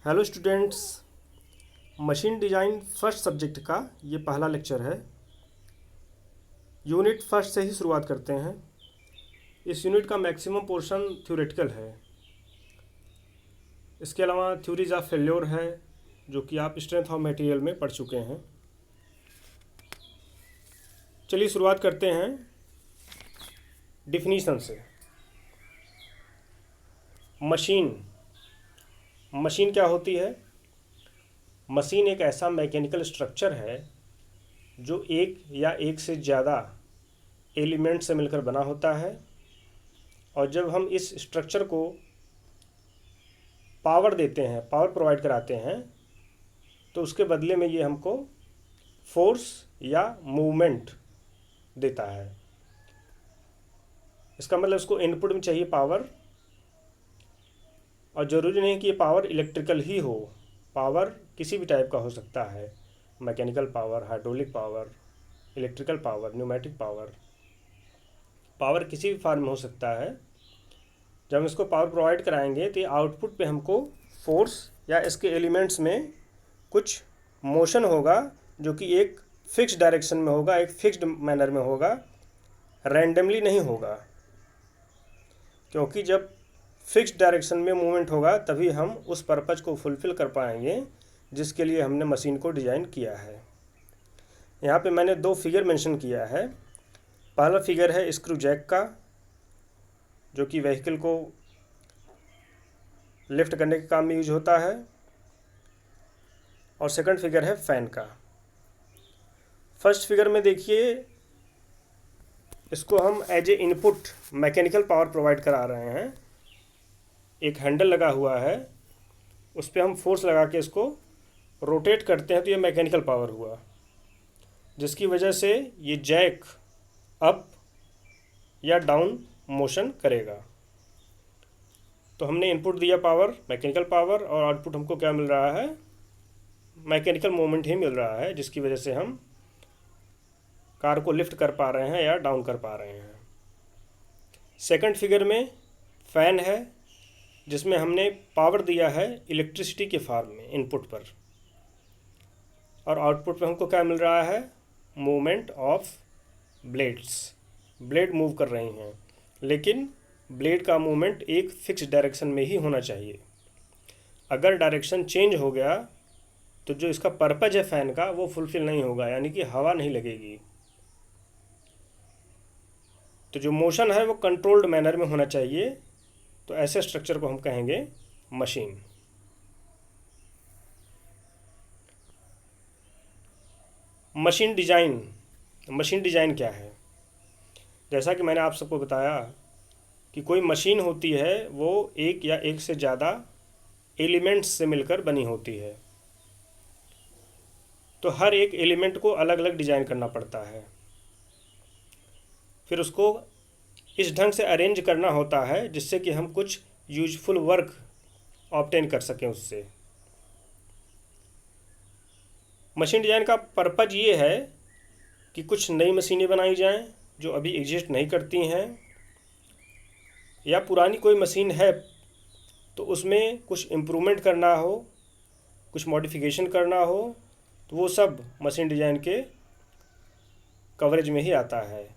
Hello students. Machine design first subject का ये पहला लेक्चर है। यूनिट फर्स्ट से ही शुरुआत करते हैं। इस यूनिट का मैक्सिमम पोर्शन थ्योरेटिकल है। इसके अलावा थ्योरीज ऑफ फेल्योर है जो कि आप स्ट्रेंथ ऑफ मटेरियल में पढ़ चुके हैं। चलिए शुरुआत करते हैं डिफिनीशन से। मशीन मशीन क्या होती है? मशीन एक ऐसा मैकेनिकल स्ट्रक्चर है जो एक या एक से ज़्यादा एलिमेंट से मिलकर बना होता है, और जब हम इस स्ट्रक्चर को पावर देते हैं, पावर प्रोवाइड कराते हैं, तो उसके बदले में ये हमको फोर्स या मूवमेंट देता है। इसका मतलब इसको इनपुट में चाहिए पावर, और ज़रूरी नहीं कि ये पावर इलेक्ट्रिकल ही हो। पावर किसी भी टाइप का हो सकता है। Mechanical power, hydraulic power, electrical power, pneumatic power. Power किसी भी फॉर्म में हो सकता है। जब हम इसको पावर प्रोवाइड कराएंगे तो ये आउटपुट पे हमको फोर्स या इसके एलिमेंट्स में कुछ मोशन होगा जो कि एक फिक्स डायरेक्शन में होगा, एक फिक्स्ड मैनर में होगा, रैंडमली नहीं होगा। क्योंकि जब फिक्स्ड डायरेक्शन में मूवमेंट होगा तभी हम उस पर्पज़ को फुलफ़िल कर पाएंगे जिसके लिए हमने मशीन को डिज़ाइन किया है। यहाँ पे मैंने दो फिगर मेंशन किया है। पहला फिगर है स्क्रू जैक का, जो कि व्हीकल को लिफ्ट करने के काम में यूज होता है, और सेकंड फिगर है फैन का। फर्स्ट फिगर में देखिए, इसको हम as a input mechanical power provide करा रहे हैं। एक हैंडल लगा हुआ है, उस पर हम फोर्स लगा के इसको रोटेट करते हैं तो ये मैकेनिकल पावर हुआ, जिसकी वजह से ये जैक अप या डाउन मोशन करेगा। तो हमने इनपुट दिया पावर, मैकेनिकल पावर, और आउटपुट हमको क्या मिल रहा है? मैकेनिकल मोमेंट ही मिल रहा है, जिसकी वजह से हम कार को लिफ्ट कर पा रहे हैं या डाउन कर पा रहे हैं। सेकंड फिगर में फ़ैन है, जिसमें हमने पावर दिया है इलेक्ट्रिसिटी के फॉर्म में इनपुट पर, और आउटपुट पे हमको क्या मिल रहा है? Movement of blades. Blade move कर रही हैं, लेकिन ब्लेड का मूवमेंट एक फिक्स डायरेक्शन में ही होना चाहिए। अगर डायरेक्शन चेंज हो गया तो जो इसका पर्पज़ है फ़ैन का वो फुलफ़िल नहीं होगा, यानी कि हवा नहीं लगेगी। तो जो मोशन है वो कंट्रोल्ड मैनर में होना चाहिए। तो ऐसे स्ट्रक्चर को हम कहेंगे मशीन। मशीन डिज़ाइन क्या है? जैसा कि मैंने आप सबको बताया कि कोई मशीन होती है वो एक या एक से ज़्यादा एलिमेंट्स से मिलकर बनी होती है। तो हर एक एलिमेंट को अलग अलग डिज़ाइन करना पड़ता है, फिर उसको इस ढंग से अरेंज करना होता है जिससे कि हम कुछ यूजफुल वर्क ऑब्टेन कर सकें उससे। मशीन डिज़ाइन का पर्पज़ ये है कि कुछ नई मशीनें बनाई जाएं जो अभी एग्जिस्ट नहीं करती हैं, या पुरानी कोई मशीन है तो उसमें कुछ इम्प्रूवमेंट करना हो, कुछ मॉडिफिकेशन करना हो, तो वो सब मशीन डिज़ाइन के कवरेज में ही आता है।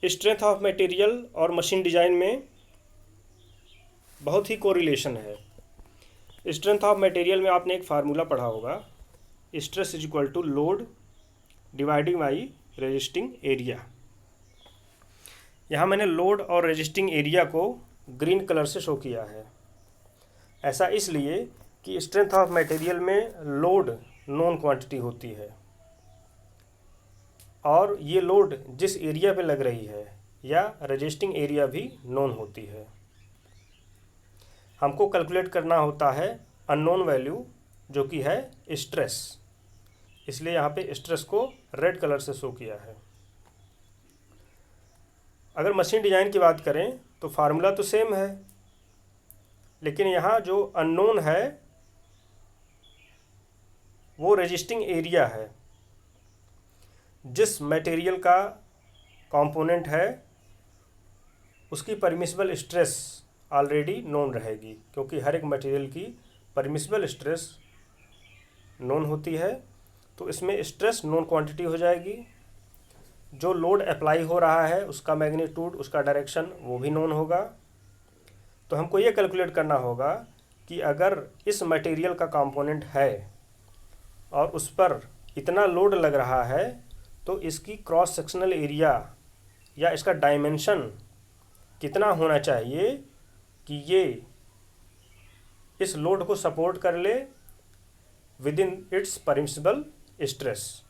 स्ट्रेंथ ऑफ मटेरियल और मशीन डिज़ाइन में बहुत ही कोरिलेशन है। स्ट्रेंथ ऑफ मटेरियल में आपने एक फार्मूला पढ़ा होगा, stress is equal to load dividing by resisting area. यहाँ मैंने लोड और रेजिस्टिंग एरिया को ग्रीन कलर से शो किया है। ऐसा इसलिए कि स्ट्रेंथ ऑफ मटेरियल में लोड नोन क्वांटिटी होती है, और ये लोड जिस एरिया पे लग रही है या रेजिस्टिंग एरिया भी नोन होती है। हमको कैलकुलेट करना होता है अननोन वैल्यू जो कि है स्ट्रेस, इसलिए यहाँ पे स्ट्रेस को रेड कलर से शो किया है। अगर मशीन डिज़ाइन की बात करें तो फार्मूला तो सेम है, लेकिन यहाँ जो अननोन है वो रेजिस्टिंग एरिया है। जिस मटेरियल का कंपोनेंट है उसकी परमिसिबल स्ट्रेस ऑलरेडी नोन रहेगी, क्योंकि हर एक मटेरियल की परमिसिबल स्ट्रेस नोन होती है। तो इसमें स्ट्रेस नोन क्वांटिटी हो जाएगी। जो लोड अप्लाई हो रहा है उसका मैग्नीट्यूड, उसका डायरेक्शन वो भी नोन होगा। तो हमको ये कैलकुलेट करना होगा कि अगर इस मटेरियल का कंपोनेंट है और उस पर इतना लोड लग रहा है तो इसकी क्रॉस सेक्शनल एरिया या इसका डायमेंशन कितना होना चाहिए कि ये इस लोड को सपोर्ट कर ले with in its permissible stress,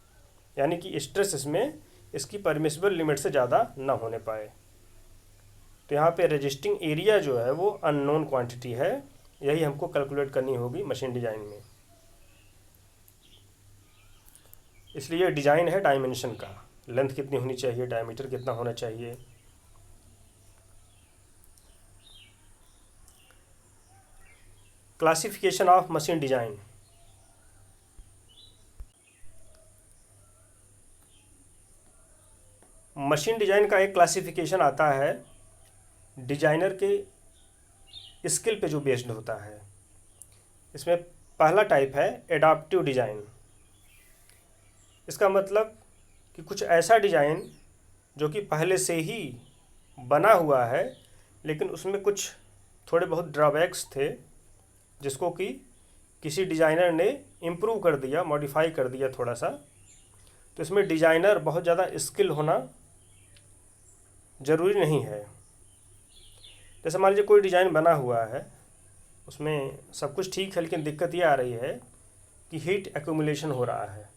यानी कि स्ट्रेस इसमें इसकी परमिसिबल लिमिट से ज़्यादा ना होने पाए। तो यहाँ पे रेजिस्टिंग एरिया जो है वो अननोन क्वांटिटी है, यही हमको कैलकुलेट करनी होगी मशीन डिज़ाइन में। इसलिए डिज़ाइन है डायमेंशन का, लेंथ कितनी होनी चाहिए, डायमीटर कितना होना चाहिए। Classification of machine design. Machine design का एक क्लासिफिकेशन आता है डिजाइनर के स्किल पे जो बेस्ड होता है। इसमें पहला टाइप है एडाप्टिव डिज़ाइन। इसका मतलब कि कुछ ऐसा डिज़ाइन जो कि पहले से ही बना हुआ है लेकिन उसमें कुछ थोड़े बहुत ड्रॉबैक्स थे जिसको कि किसी डिज़ाइनर ने इम्प्रूव कर दिया, मॉडिफाई कर दिया थोड़ा सा। तो इसमें डिज़ाइनर बहुत ज़्यादा स्किल होना ज़रूरी नहीं है। जैसे मान लीजिए कोई डिज़ाइन बना हुआ है, उसमें सब कुछ ठीक है लेकिन दिक्कत ये आ रही है कि हीट एक्यूमुलेशन हो रहा है।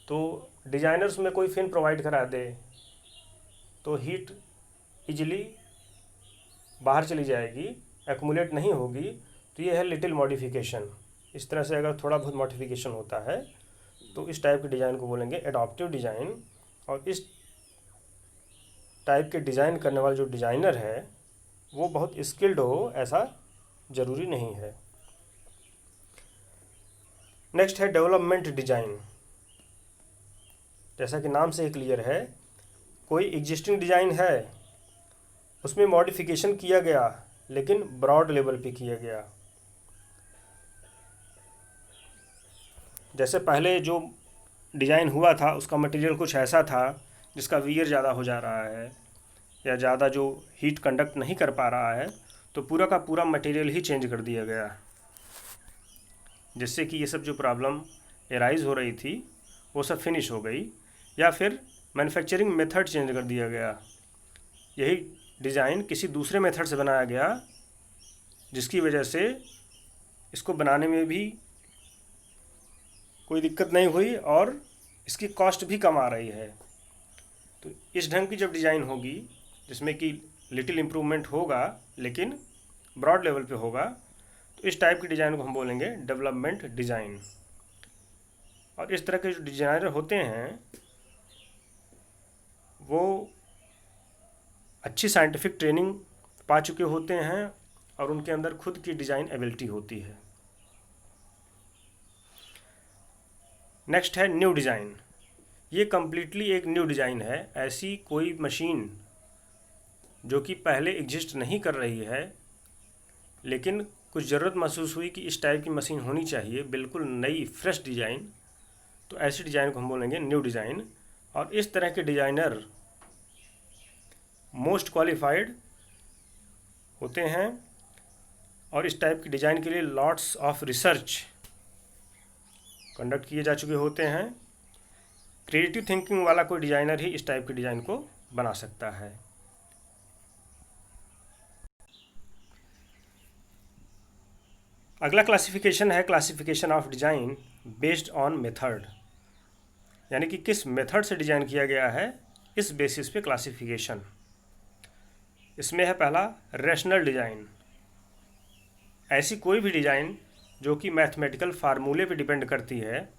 तो डिज़ाइनर उसमें कोई फिन प्रोवाइड करा दे तो हीट इजीली बाहर चली जाएगी, एक्यूमुलेट नहीं होगी। तो ये है लिटिल मॉडिफिकेशन। इस तरह से अगर थोड़ा बहुत मॉडिफिकेशन होता है तो इस टाइप के डिज़ाइन को बोलेंगे एडॉप्टिव डिज़ाइन। और इस टाइप के डिज़ाइन करने वाला जो डिज़ाइनर है वो बहुत स्किल्ड हो ऐसा ज़रूरी नहीं है। नेक्स्ट है डेवलपमेंट डिज़ाइन। जैसा कि नाम से ही क्लियर है, कोई एग्जिस्टिंग डिज़ाइन है उसमें मॉडिफिकेशन किया गया लेकिन ब्रॉड लेवल पे किया गया। जैसे पहले जो डिज़ाइन हुआ था उसका मटेरियल कुछ ऐसा था जिसका वियर ज़्यादा हो जा रहा है या ज़्यादा जो हीट कंडक्ट नहीं कर पा रहा है, तो पूरा का पूरा मटेरियल ही चेंज कर दिया गया, जिससे कि ये सब जो प्रॉब्लम एराइज हो रही थी वो सब फिनिश हो गई। या फिर मैन्युफैक्चरिंग मेथड चेंज कर दिया गया, यही डिज़ाइन किसी दूसरे मेथड से बनाया गया जिसकी वजह से इसको बनाने में भी कोई दिक्कत नहीं हुई और इसकी कॉस्ट भी कम आ रही है। तो इस ढंग की जब डिज़ाइन होगी जिसमें कि लिटिल इम्प्रूवमेंट होगा लेकिन ब्रॉड लेवल पे होगा, तो इस टाइप की डिज़ाइन को हम बोलेंगे डेवलपमेंट डिज़ाइन। और इस तरह के जो डिज़ाइनर होते हैं वो अच्छी साइंटिफिक ट्रेनिंग पा चुके होते हैं और उनके अंदर खुद की डिज़ाइन एबिलिटी होती है। नेक्स्ट है न्यू डिज़ाइन। ये कम्प्लीटली एक न्यू डिज़ाइन है। ऐसी कोई मशीन जो कि पहले एग्जिस्ट नहीं कर रही है लेकिन कुछ ज़रूरत महसूस हुई कि इस टाइप की मशीन होनी चाहिए, बिल्कुल नई फ्रेश डिज़ाइन, तो ऐसी डिज़ाइन को हम बोलेंगे न्यू डिज़ाइन। और इस तरह के डिज़ाइनर मोस्ट क्वालिफाइड होते हैं और इस टाइप की डिज़ाइन के लिए लॉट्स ऑफ रिसर्च कंडक्ट किए जा चुके होते हैं। क्रिएटिव थिंकिंग वाला कोई डिज़ाइनर ही इस टाइप के डिज़ाइन को बना सकता है। अगला क्लासिफिकेशन है classification of design based on method, यानी कि किस मेथड से डिज़ाइन किया गया है इस बेसिस पे क्लासिफिकेशन। इसमें है पहला रैशनल डिज़ाइन। ऐसी कोई भी डिज़ाइन जो कि मैथमेटिकल फार्मूले पे डिपेंड करती है,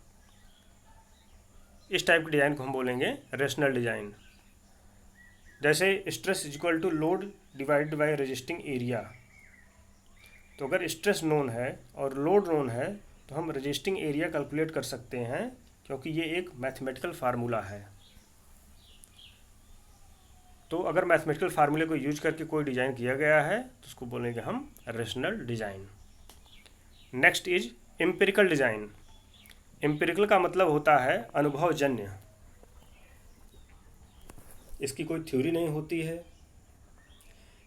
इस टाइप की डिज़ाइन को हम बोलेंगे रैशनल डिज़ाइन। जैसे stress is equal to load divided by resisting area. तो अगर स्ट्रेस नोन है और लोड नोन है तो हम रेजिस्टिंग एरिया कैलकुलेट कर सकते हैं क्योंकि ये एक मैथमेटिकल फार्मूला है। तो अगर मैथमेटिकल फार्मूले को यूज करके कोई डिज़ाइन किया गया है तो उसको बोलेंगे हम rational design. Next is empirical design. Empirical का मतलब होता है अनुभवजन्य। इसकी कोई थ्योरी नहीं होती है,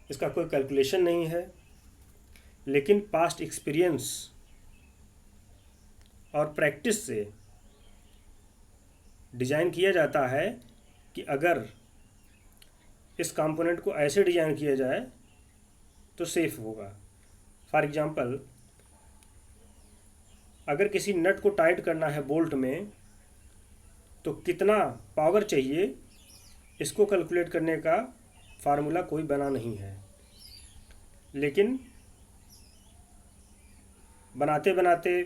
इसका कोई कैलकुलेशन नहीं है, लेकिन पास्ट एक्सपीरियंस और प्रैक्टिस से डिज़ाइन किया जाता है कि अगर इस कंपोनेंट को ऐसे डिज़ाइन किया जाए तो सेफ होगा। फॉर एग्जांपल, अगर किसी नट को टाइट करना है बोल्ट में तो कितना पावर चाहिए, इसको कैलकुलेट करने का फार्मूला कोई बना नहीं है, लेकिन बनाते बनाते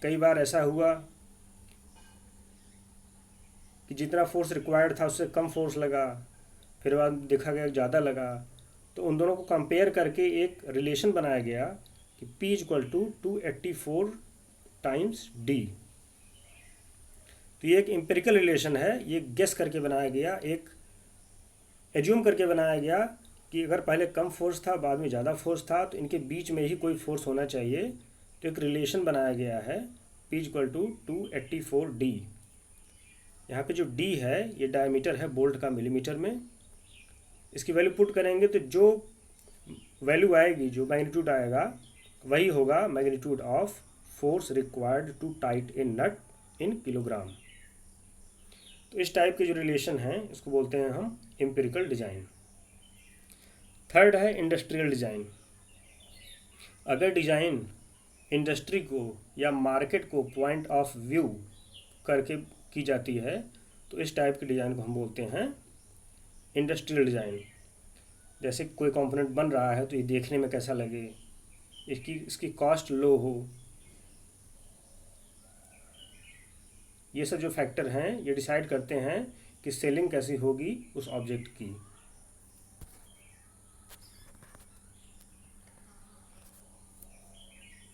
कई बार ऐसा हुआ कि जितना फोर्स रिक्वायर्ड था उससे कम फोर्स लगा, फिर बाद देखा गया ज़्यादा लगा, तो उन दोनों को कंपेयर करके एक रिलेशन बनाया गया कि P = 284 टाइम्स D। तो ये एक एम्पिरिकल रिलेशन है, ये गेस करके बनाया गया, एक एज्यूम करके बनाया गया कि अगर पहले कम फोर्स था बाद में ज़्यादा फोर्स था तो इनके बीच में ही कोई फोर्स होना चाहिए। तो एक रिलेशन बनाया गया है P = 284 D। यहाँ पे जो D है ये डायमीटर है बोल्ट का मिलीमीटर में। इसकी वैल्यू पुट करेंगे तो जो वैल्यू आएगी, जो मैग्नीट्यूड आएगा, वही होगा magnitude of force required to tight a nut in kilogram. तो इस टाइप के जो रिलेशन हैं इसको बोलते हैं हम एम्पिरिकल डिज़ाइन। थर्ड है इंडस्ट्रियल डिज़ाइन। अगर डिज़ाइन इंडस्ट्री को या मार्केट को पॉइंट ऑफ व्यू करके की जाती है तो इस टाइप के डिज़ाइन को हम बोलते हैं इंडस्ट्रियल डिज़ाइन। जैसे कोई कंपोनेंट बन रहा है तो ये देखने में कैसा लगे, इसकी कॉस्ट लो हो, ये सब जो फैक्टर हैं ये डिसाइड करते हैं कि सेलिंग कैसी होगी उस ऑब्जेक्ट की।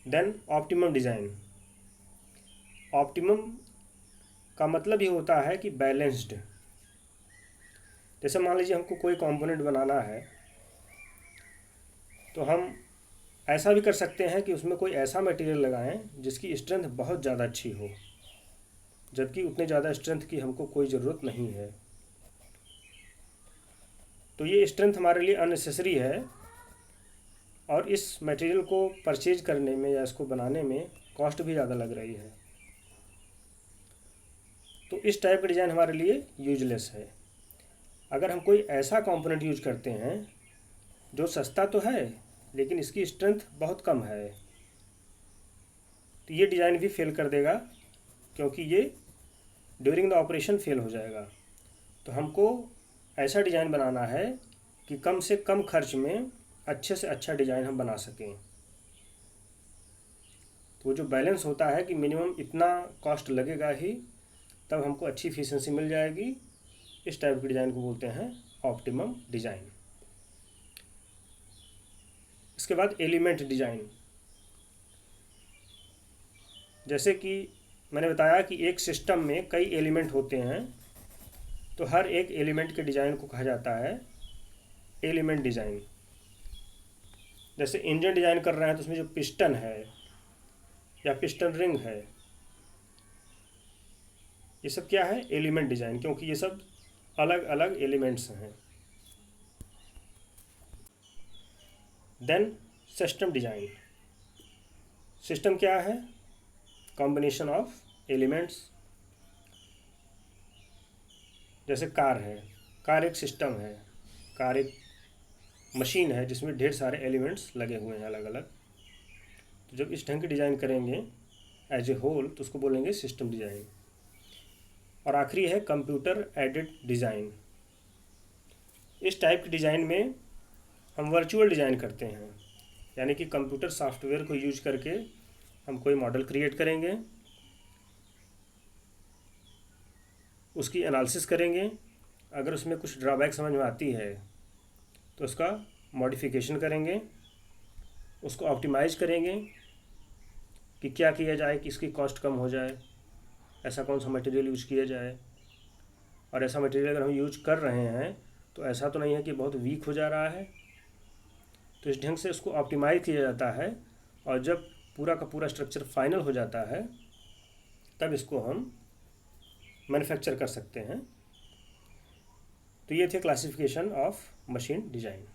Then optimum design. ऑप्टिमम का मतलब ये होता है कि बैलेंस्ड। जैसे मान लीजिए हमको कोई कंपोनेंट बनाना है तो हम ऐसा भी कर सकते हैं कि उसमें कोई ऐसा मटेरियल लगाएं जिसकी स्ट्रेंथ बहुत ज़्यादा अच्छी हो, जबकि उतने ज़्यादा स्ट्रेंथ की हमको कोई ज़रूरत नहीं है। तो ये स्ट्रेंथ हमारे लिए अननेसेसरी है और इस मटेरियल को परचेज करने में या इसको बनाने में कॉस्ट भी ज़्यादा लग रही है। तो इस टाइप का डिज़ाइन हमारे लिए यूजलेस है। अगर हम कोई ऐसा कंपोनेंट यूज करते हैं जो सस्ता तो है लेकिन इसकी स्ट्रेंथ बहुत कम है तो ये डिज़ाइन भी फेल कर देगा, क्योंकि ये ड्यूरिंग द ऑपरेशन फेल हो जाएगा। तो हमको ऐसा डिज़ाइन बनाना है कि कम से कम खर्च में अच्छे से अच्छा डिज़ाइन हम बना सकें। तो वो जो बैलेंस होता है कि मिनिमम इतना कॉस्ट लगेगा ही तब हमको अच्छी एफिशिएंसी मिल जाएगी, इस टाइप के डिज़ाइन को बोलते हैं ऑप्टिमम डिज़ाइन। इसके बाद एलिमेंट डिज़ाइन। जैसे कि मैंने बताया कि एक सिस्टम में कई एलिमेंट होते हैं तो हर एक एलिमेंट के डिज़ाइन को कहा जाता है एलिमेंट डिज़ाइन। जैसे इंजन डिज़ाइन कर रहे हैं तो उसमें जो पिस्टन है या पिस्टन रिंग है, ये सब क्या है? एलिमेंट डिज़ाइन, क्योंकि ये सब अलग अलग एलिमेंट्स हैं। Then system design. सिस्टम क्या है? Combination of elements. जैसे कार है, कार एक सिस्टम है, कार एक मशीन है जिसमें ढेर सारे एलिमेंट्स लगे हुए हैं अलग अलग। तो जब इस ढंग की डिज़ाइन करेंगे एज ए होल तो उसको बोलेंगे सिस्टम डिज़ाइन। और आखिरी है कंप्यूटर एडेड डिज़ाइन। इस टाइप की डिज़ाइन में हम वर्चुअल डिज़ाइन करते हैं, यानी कि कंप्यूटर सॉफ्टवेयर को यूज करके हम कोई मॉडल क्रिएट करेंगे, उसकी एनालिसिस करेंगे, अगर उसमें कुछ ड्रॉबैक समझ में आती है तो उसका मॉडिफिकेशन करेंगे, उसको ऑप्टिमाइज़ करेंगे कि क्या किया जाए कि इसकी कॉस्ट कम हो जाए, ऐसा कौन सा मटेरियल यूज किया जाए। और ऐसा मटेरियल अगर हम यूज कर रहे हैं तो ऐसा तो नहीं है कि बहुत वीक हो जा रहा है। तो इस ढंग से इसको ऑप्टिमाइज़ किया जाता है, और जब पूरा का पूरा स्ट्रक्चर फाइनल हो जाता है तब इसको हम मैन्युफैक्चर कर सकते हैं। तो ये थे क्लासिफिकेशन ऑफ मशीन डिज़ाइन।